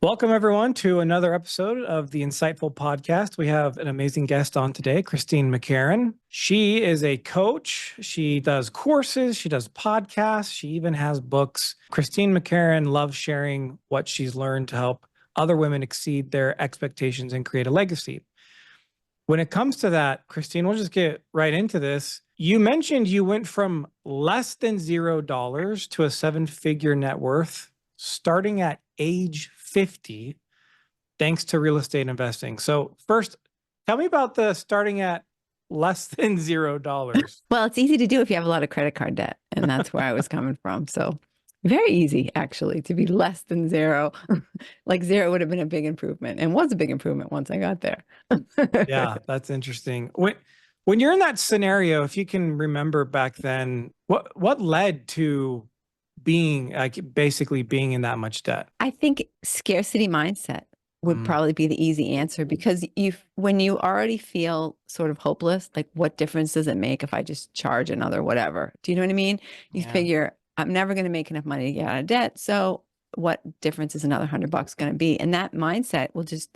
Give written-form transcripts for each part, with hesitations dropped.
Welcome, everyone, to another episode of the Incite-ful podcast. We have an amazing guest on today, Christine McCarron. She is a coach. She does courses. She does podcasts. She even has books. Christine McCarron loves sharing what she's learned to help other women exceed their expectations and create a legacy. When it comes to that, Christine, we'll just get right into this. You mentioned you went from less than $0 to a seven-figure net worth starting at age 50, thanks to real estate investing. So first, tell me about the starting at less than $0. Well, it's easy to do if you have a lot of credit card debt. And that's where I was coming from. So very easy, actually, to be less than zero. Like zero would have been a big improvement and was a big improvement once I got there. Yeah, that's interesting. When you're in that scenario, if you can remember back then, what led to being basically being in that much debt? I think scarcity mindset would probably be the easy answer, because when you already feel sort of hopeless, like what difference does it make if I just charge another whatever? Do you know what I mean? You figure I'm never going to make enough money to get out of debt. So what difference is another $100 going to be? And that mindset will just,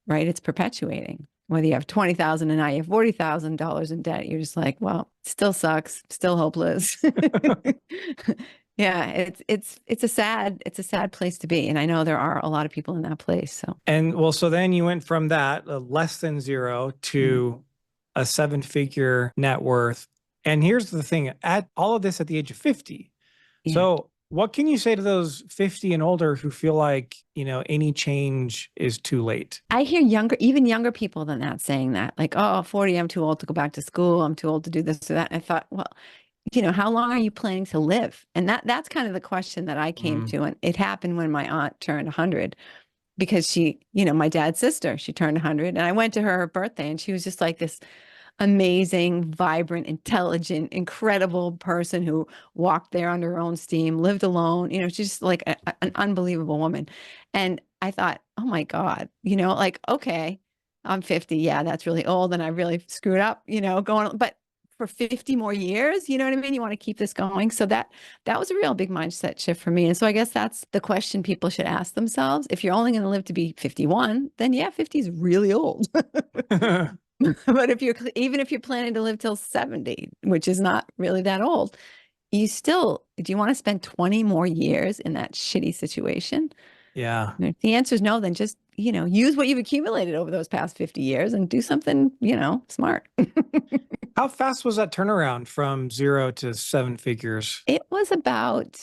right, it's perpetuating. Whether you have $20,000 and now you have $40,000 in debt, you're just like, well, it still sucks, still hopeless. Yeah, it's a sad place to be. And I know there are a lot of people in that place. So then you went from that less than zero to a seven-figure net worth. And here's the thing, at all of this at the age of 50. Yeah. So what can you say to those 50 and older who feel like, any change is too late? I hear even younger people than that saying that, like, oh, 40, I'm too old to go back to school. I'm too old to do this or that. And I thought, well, how long are you planning to live? And that's kind of the question that I came to. And it happened when my aunt turned 100, because she, my dad's sister, she turned 100. And I went to her birthday and she was just like this amazing, vibrant, intelligent, incredible person who walked there under her own steam, lived alone. She's just like an unbelievable woman. And I thought, oh my God, okay, I'm 50. Yeah, that's really old. And I really screwed up, going, but for 50 more years, you know what I mean? You want to keep this going. So that was a real big mindset shift for me. And so I guess that's the question people should ask themselves. If you're only going to live to be 51, then yeah, 50 is really old. But even if you're planning to live till 70, which is not really that old, do you want to spend 20 more years in that shitty situation? Yeah. And if the answer is no, then just, use what you've accumulated over those past 50 years and do something, smart. How fast was that turnaround from zero to seven figures? It was about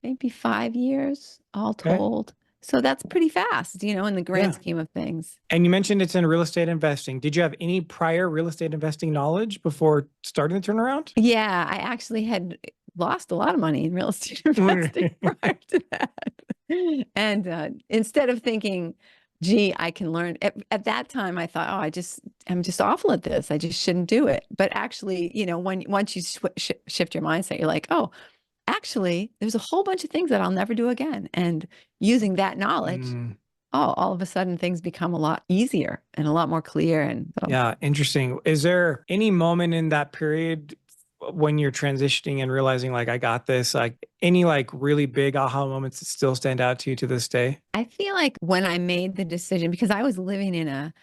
maybe 5 years all told. So that's pretty fast, in the grand scheme of things. And you mentioned it's in real estate investing. Did you have any prior real estate investing knowledge before starting the turnaround? Yeah, I actually had lost a lot of money in real estate investing prior to that. And instead of thinking, gee, I can learn, at that time I thought, oh, I'm just awful at this, I just shouldn't do it. But actually, once you shift your mindset, you're like, oh, actually, there's a whole bunch of things that I'll never do again. And using that knowledge, all of a sudden things become a lot easier and a lot more clear. And yeah, interesting. Is there any moment in that period when you're transitioning and realizing, like, I got this, like any really big aha moments that still stand out to you to this day? I feel like when I made the decision, because I was living in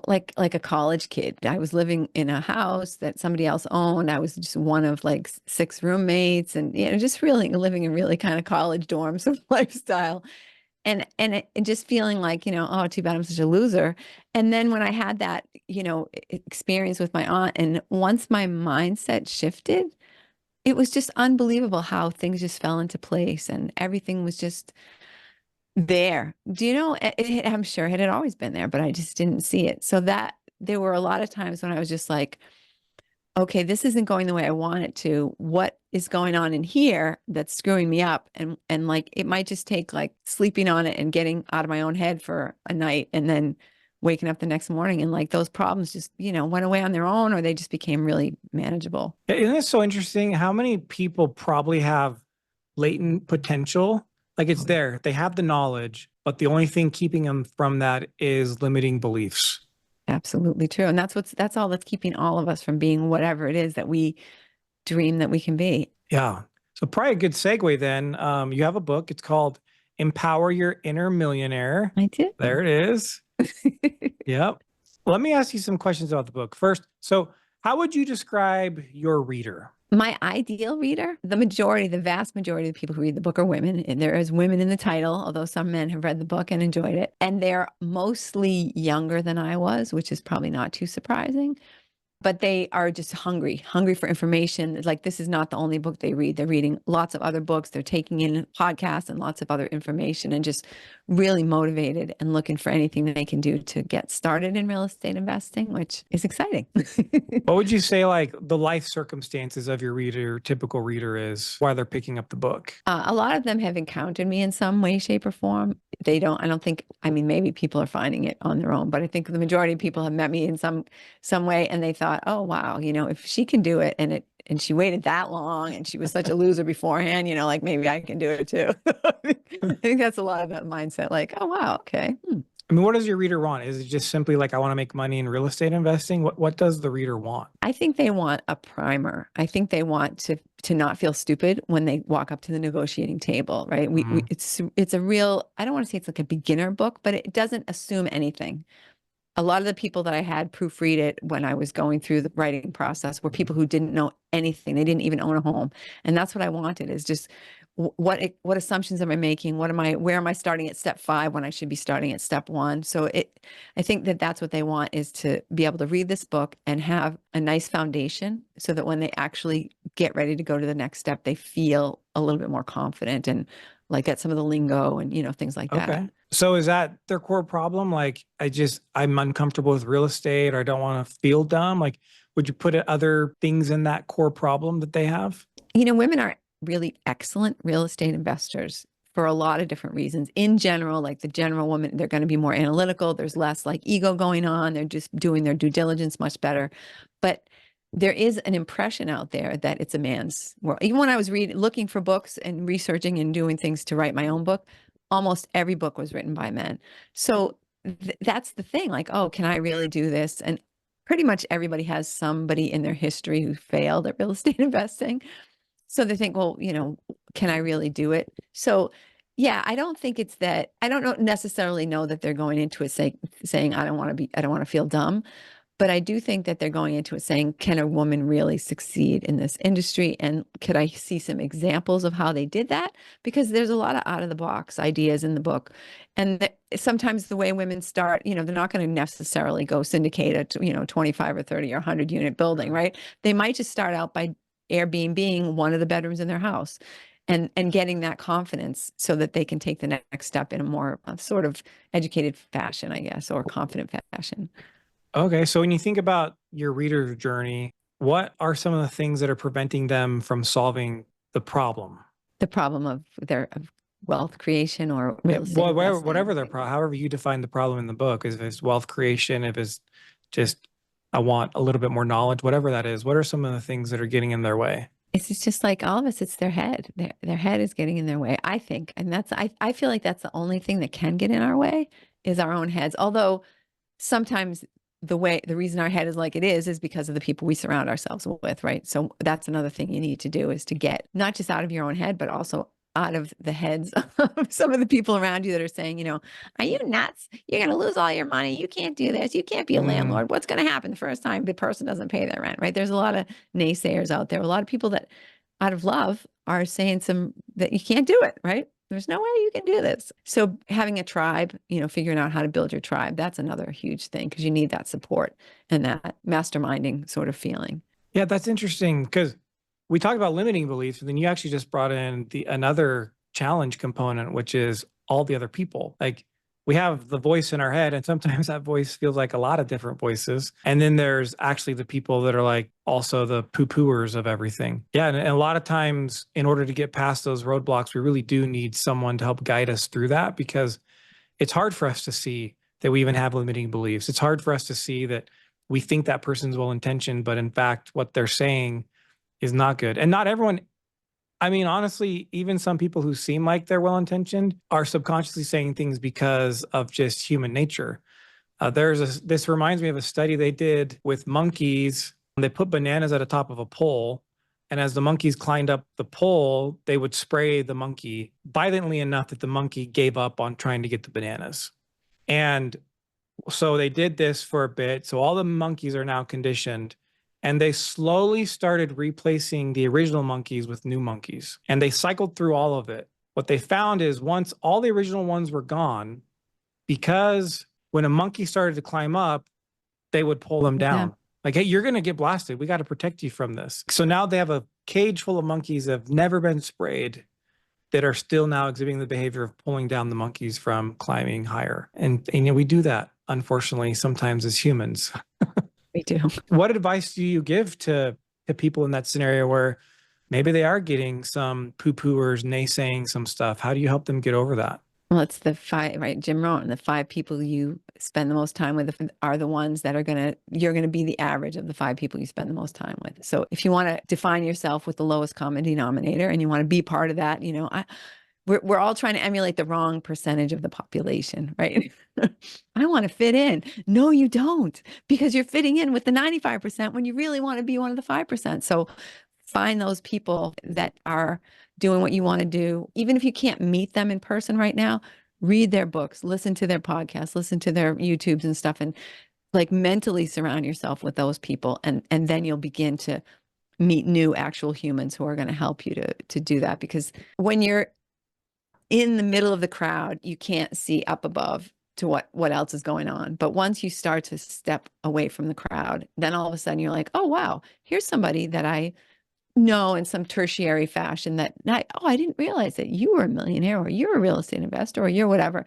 like a college kid, I was living in a house that somebody else owned. I was just one of 6 roommates, and just really living in really kind of college dorm sort of lifestyle. And just feeling like, oh, too bad I'm such a loser. And then when I had that, experience with my aunt, and once my mindset shifted, it was just unbelievable how things just fell into place and everything was just there. Do you know, I'm sure it had always been there, but I just didn't see it. So that there were a lot of times when I was just like, okay, this isn't going the way I want it to. What is going on in here that's screwing me up? And it might just take sleeping on it and getting out of my own head for a night, and then waking up the next morning, and those problems just, went away on their own, or they just became really manageable. Isn't it so interesting how many people probably have latent potential? Like, it's there, they have the knowledge, but the only thing keeping them from that is limiting beliefs. Absolutely true. And that's all that's keeping all of us from being whatever it is that we dream that we can be. Yeah. So probably a good segue then. You have a book. It's called Empower Your Inner Millionaire. I do. There it is. Yep. Let me ask you some questions about the book. First, so how would you describe your reader? My ideal reader, the vast majority of the people who read the book are women. And there is women in the title, although some men have read the book and enjoyed it. And they're mostly younger than I was, which is probably not too surprising. But they are just hungry for information. Like, this is not the only book they read. They're reading lots of other books. They're taking in podcasts and lots of other information, and just really motivated and looking for anything that they can do to get started in real estate investing, which is exciting. What would you say, like, the life circumstances of your reader, typical reader, is why they're picking up the book? A lot of them have encountered me in some way, shape, or form. I don't think, I mean, maybe people are finding it on their own, but I think the majority of people have met me in some way, and they thought, oh, wow, if she can do it, and she waited that long, and she was such a loser beforehand, like, maybe I can do it too. I think that's a lot of that mindset, like, oh, wow, okay. I mean, what does your reader want? Is it just simply like, I want to make money in real estate investing? What does the reader want? I think they want a primer. I think they want to not feel stupid when they walk up to the negotiating table, right? It's a real, I don't want to say it's like a beginner book, but it doesn't assume anything. A lot of the people that I had proofread it when I was going through the writing process were people who didn't know anything. They didn't even own a home. And that's what I wanted, is just what assumptions am I making? Where am I starting at step 5 when I should be starting at step 1? So I think that's what they want, is to be able to read this book and have a nice foundation, so that when they actually get ready to go to the next step, they feel a little bit more confident and like get some of the lingo and, things like that. Okay. So is that their core problem? Like, I'm uncomfortable with real estate, or I don't want to feel dumb. Like, would you put other things in that core problem that they have? Women are really excellent real estate investors for a lot of different reasons. In general, like the general woman, they're going to be more analytical. There's less like ego going on. They're just doing their due diligence much better. But there is an impression out there that it's a man's world. Even when I was looking for books and researching and doing things to write my own book, almost every book was written by men. So that's the thing, like, oh, can I really do this? And pretty much everybody has somebody in their history who failed at real estate investing. So they think, well, can I really do it? So yeah, I don't think it's that. I don't necessarily know that they're going into it saying, I don't want to feel dumb. But I do think that they're going into it saying, can a woman really succeed in this industry? And could I see some examples of how they did that? Because there's a lot of out of the box ideas in the book. And sometimes the way women start, they're not going to necessarily go syndicate a, 25 or 30 or 100 unit building, right? They might just start out by Airbnb one of the bedrooms in their house, and getting that confidence so that they can take the next step in a more sort of educated fashion, I guess, or confident fashion. Okay. So when you think about your reader's journey, what are some of the things that are preventing them from solving the problem? The problem of wealth creation or real estate whatever their problem, however you define the problem in the book, if it's wealth creation, if it's just, I want a little bit more knowledge, whatever that is, what are some of the things that are getting in their way? It's just like all of us, it's their head. Their head is getting in their way, I think. And I feel like that's the only thing that can get in our way, is our own heads. Although sometimes the reason our head is like it is because of the people we surround ourselves with, right? So that's another thing you need to do, is to get not just out of your own head, but also out of the heads of some of the people around you that are saying, are you nuts? You're going to lose all your money. You can't do this. You can't be a landlord. What's going to happen the first time the person doesn't pay their rent, right? There's a lot of naysayers out there. A lot of people that out of love are saying that you can't do it, right? There's no way you can do this. So having a tribe, figuring out how to build your tribe, that's another huge thing, because you need that support and that masterminding sort of feeling. Yeah, that's interesting, because we talked about limiting beliefs, and then you actually just brought in another challenge component, which is all the other people. Like, we have the voice in our head, and sometimes that voice feels like a lot of different voices. And then there's actually the people that are like also the poo-pooers of everything. Yeah. And a lot of times, in order to get past those roadblocks, we really do need someone to help guide us through that, because it's hard for us to see that we even have limiting beliefs. It's hard for us to see that we think that person's well-intentioned, but in fact, what they're saying is not good. And not everyone, I mean, honestly, even some people who seem like they're well-intentioned are subconsciously saying things because of just human nature. This reminds me of a study they did with monkeys. They put bananas at the top of a pole, And as the monkeys climbed up the pole, they would spray the monkey violently enough that the monkey gave up on trying to get the bananas. And so they did this for a bit. So all the monkeys are now conditioned, and they slowly started replacing the original monkeys with new monkeys. And they cycled through all of it. What they found is once all the original ones were gone, because when a monkey started to climb up, they would pull them down. Like, hey, you're going to get blasted. We got to protect you from this. So now they have a cage full of monkeys that have never been sprayed that are still now exhibiting the behavior of pulling down the monkeys from climbing higher. And you know, we do that, unfortunately, sometimes as humans. We do. What advice do you give to people in that scenario where maybe they are getting some poo-pooers, naysaying some stuff? How do you help them get over that? Well, it's the 5, right? Jim Rohn, the 5 people you spend the most time with are the ones that you're going to be the average of the 5 people you spend the most time with. So if you want to define yourself with the lowest common denominator and you want to be part of that, you know, we're all trying to emulate the wrong percentage of the population, right? I want to fit in. No, you don't, because you're fitting in with the 95% when you really want to be one of the 5%. So find those people that are doing what you want to do. Even if you can't meet them in person right now, read their books, listen to their podcasts, listen to their YouTubes and stuff, and like mentally surround yourself with those people. And then you'll begin to meet new actual humans who are going to help you to do that. Because when you're in the middle of the crowd, you can't see up above to what else is going on. But once you start to step away from the crowd, then all of a sudden you're like, oh, wow, here's somebody that I know in some tertiary fashion that I didn't realize that you were a millionaire, or you're a real estate investor, or you're whatever.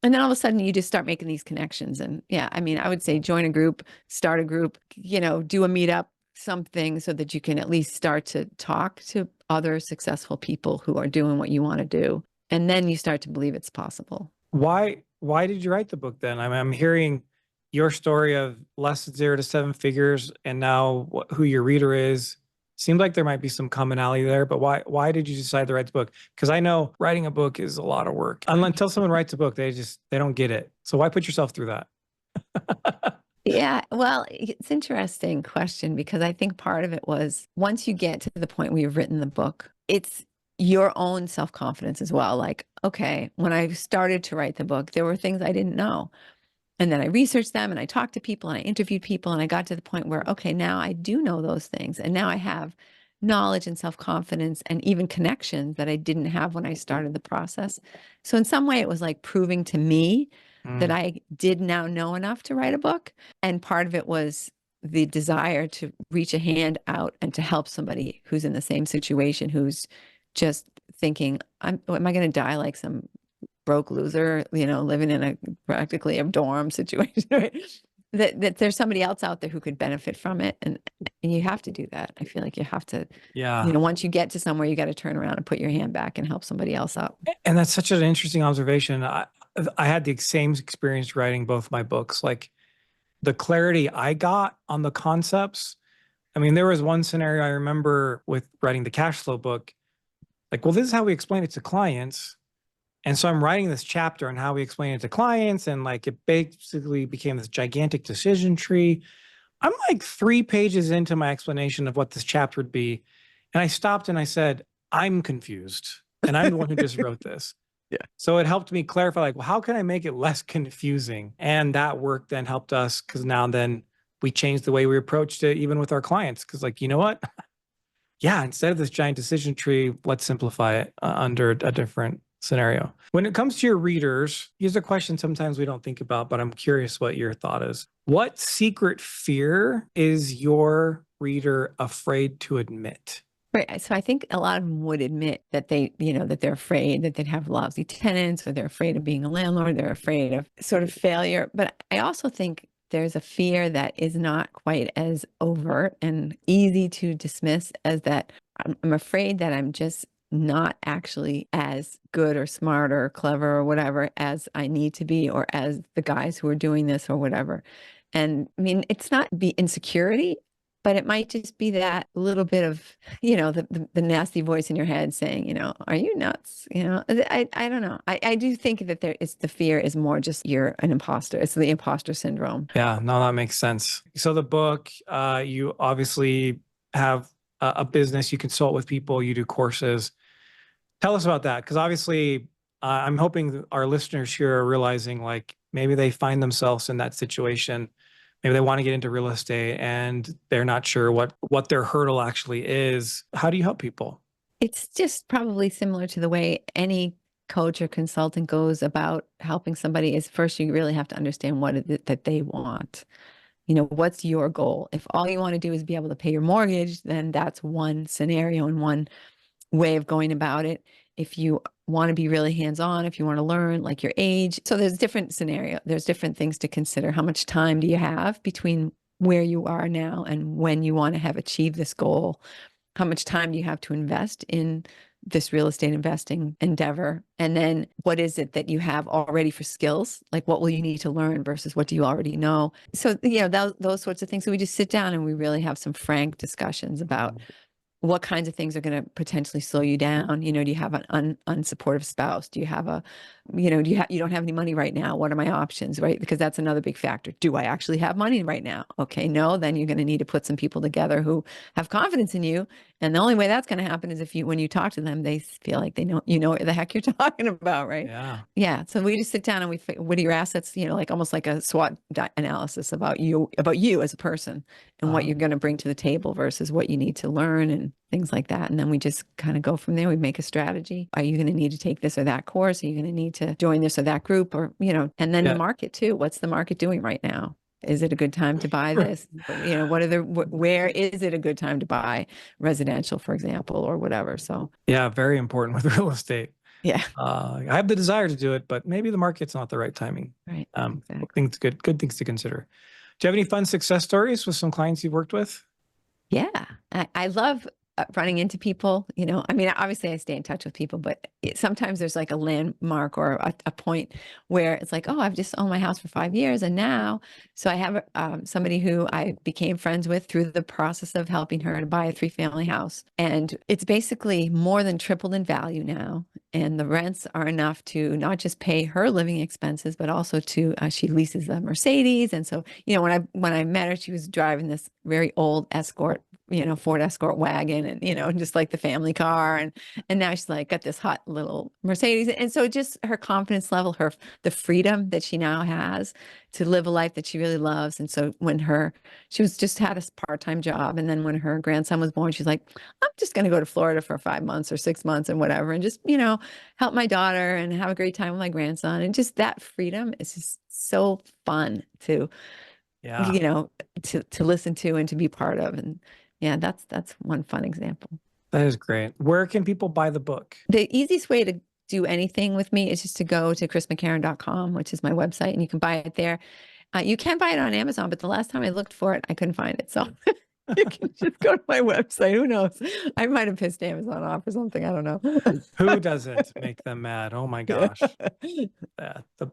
And then all of a sudden you just start making these connections. And yeah, I mean, I would say join a group, start a group, you know, do a meetup, something, so that you can at least start to talk to other successful people who are doing what you want to do. And then you start to believe it's possible. Why did you write the book then? I mean, I'm hearing your story of less than 0 to 7 figures, and now who your reader is. Seems like there might be some commonality there, but why did you decide to write the book? Because I know writing a book is a lot of work. Until someone writes a book, they don't get it. So why put yourself through that? Yeah, well, it's an interesting question, because I think part of it was once you get to the point where you've written the book, it's your own self-confidence as well. Like, okay, when I started to write the book, there were things I didn't know. And then I researched them and I talked to people and I interviewed people, and I got to the point where, okay, now I do know those things. And now I have knowledge and self-confidence and even connections that I didn't have when I started the process. So in some way it was like proving to me that I did now know enough to write a book. And part of it was the desire to reach a hand out and to help somebody who's in the same situation, who's just thinking, am I going to die like some broke loser, you know, living in practically a dorm situation, right? That there's somebody else out there who could benefit from it. And you have to do that. I feel like you have to, you know, once you get to somewhere, you got to turn around and put your hand back and help somebody else out. And that's such an interesting observation. I had the same experience writing both my books. Like, the clarity I got on the concepts. I mean, there was one scenario I remember with writing the cash flow book. Like, well, this is how we explain it to clients. And so I'm writing this chapter on how we explain it to clients. And like, it basically became this gigantic decision tree. I'm like 3 pages into my explanation of what this chapter would be. And I stopped and I said, I'm confused. And I'm the one who just wrote this. Yeah. So it helped me clarify, like, well, how can I make it less confusing? And that work then helped us, because now then we changed the way we approached it, even with our clients. Because like, you know what? Yeah, instead of this giant decision tree, let's simplify it under a different scenario. When it comes to your readers, here's a question sometimes we don't think about, but I'm curious what your thought is. What secret fear is your reader afraid to admit? Right. So I think a lot of them would admit that that they're afraid that they'd have lousy tenants, or they're afraid of being a landlord. They're afraid of sort of failure. But I also think there's a fear that is not quite as overt and easy to dismiss as that. I'm afraid that I'm just not actually as good or smart or clever or whatever as I need to be, or as the guys who are doing this or whatever. And I mean, it's not the insecurity, but it might just be that little bit of, the nasty voice in your head saying, are you nuts? I don't know. I do think that the fear is more just you're an imposter. It's the imposter syndrome. Yeah, no, that makes sense. So the book, you obviously have a business, you consult with people, you do courses. Tell us about that, because obviously I'm hoping our listeners here are realizing like maybe they find themselves in that situation. Maybe they want to get into real estate and they're not sure what their hurdle actually is. How do you help people? It's just probably similar to the way any coach or consultant goes about helping somebody. Is first you really have to understand what it is that they want. What's your goal? If all you want to do is be able to pay your mortgage, then that's one scenario and one way of going about it. If you want to be really hands-on, if you want to learn, like your age. So there's different there's different things to consider. How much time do you have between where you are now and when you want to have achieved this goal? How much time do you have to invest in this real estate investing endeavor? And then what is it that you have already for skills? Like what will you need to learn versus what do you already know? So, those sorts of things. So we just sit down and we really have some frank discussions about what kinds of things are going to potentially slow you down. Do you have an unsupportive spouse? Do you have you don't have any money right now? What are my options, right? Because that's another big factor. Do I actually have money right now? Okay, no, then you're going to need to put some people together who have confidence in you. And the only way that's going to happen is if when you talk to them, they feel like they know, what the heck you're talking about, right? Yeah. Yeah. So we just sit down and what are your assets, like almost like a SWOT analysis about you as a person and what you're going to bring to the table versus what you need to learn and things like that. And then we just kind of go from there. We make a strategy. Are you going to need to take this or that course? Are you going to need to join this or that group? Or, and then the market too. What's the market doing right now? Is it a good time to buy this? Where is it a good time to buy residential, for example, or whatever? So yeah, very important with real estate. Yeah. I have the desire to do it, but maybe the market's not the right timing. Right. Exactly. Good things to consider. Do you have any fun success stories with some clients you've worked with? Yeah, I love running into people. Obviously I stay in touch with people, but sometimes there's like a landmark or a point where it's like, oh, I've just owned my house for 5 years. And now, so I have somebody who I became friends with through the process of helping her to buy a 3-family house. And it's basically more than tripled in value now. And the rents are enough to not just pay her living expenses, but also to, she leases a Mercedes. And so, when I met her, she was driving this very old Escort, Ford Escort wagon and, just like the family car. And now she's like got this hot little Mercedes. And so just her confidence level, the freedom that she now has to live a life that she really loves. And so she was just had a part-time job. And then when her grandson was born, she's like, I'm just going to go to Florida for 5 months or 6 months and whatever. And just, help my daughter and have a great time with my grandson. And just that freedom is just so fun to, to listen to and to be part of. And yeah, that's one fun example. That is great. Where can people buy the book? The easiest way to do anything with me is just to go to chrismccarron.com, which is my website, and you can buy it there. You can buy it on Amazon, but the last time I looked for it, I couldn't find it. So you can just go to my website. Who knows? I might have pissed Amazon off or something. I don't know. Who doesn't make them mad? Oh my gosh.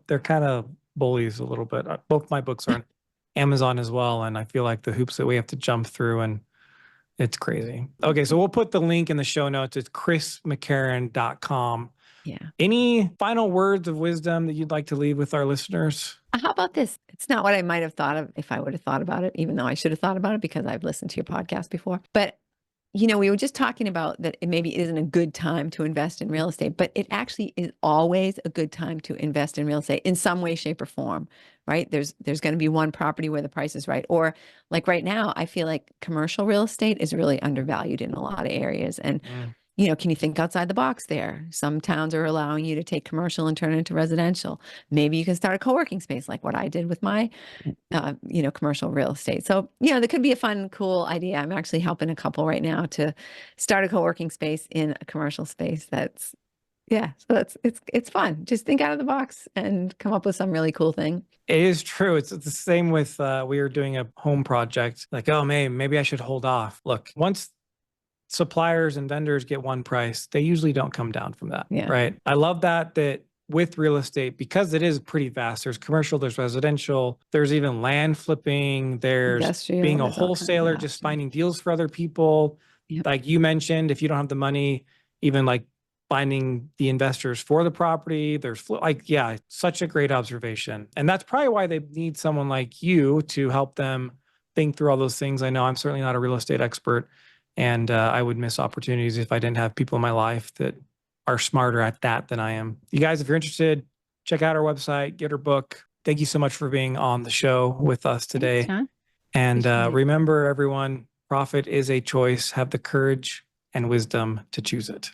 They're kind of bullies a little bit. Both my books are on Amazon as well. And I feel like the hoops that we have to jump through, and it's crazy. Okay, so we'll put the link in the show notes. It's chrismccarron.com. Yeah. Any final words of wisdom that you'd like to leave with our listeners? How about this? It's not what I might have thought of if I would have thought about it, even though I should have thought about it because I've listened to your podcast before. But, we were just talking about that it maybe isn't a good time to invest in real estate, but it actually is always a good time to invest in real estate in some way, shape, or form, right? There's going to be one property where the price is right. Or like right now, I feel like commercial real estate is really undervalued in a lot of areas. And can you think outside the box there? Some towns are allowing you to take commercial and turn it into residential. Maybe you can start a co-working space like what I did with my, commercial real estate. So, there could be a fun, cool idea. I'm actually helping a couple right now to start a co-working space in a commercial space. So it's fun. Just think out of the box and come up with some really cool thing. It is true. It's the same with, we were doing a home project. Like, oh, maybe I should hold off. Look, once suppliers and vendors get one price, they usually don't come down from that. Yeah. Right. I love that with real estate, because it is pretty vast. There's commercial, there's residential, there's even land flipping, there's industrial, being a wholesaler, just finding deals for other people. Yep. Like you mentioned, if you don't have the money, even like finding the investors for the property, there's such a great observation. And that's probably why they need someone like you to help them think through all those things. I know I'm certainly not a real estate expert, And I would miss opportunities if I didn't have people in my life that are smarter at that than I am. You guys, if you're interested, check out our website, get her book. Thank you so much for being on the show with us today. Thanks, John. And Appreciate it. remember, everyone, profit is a choice. Have the courage and wisdom to choose it.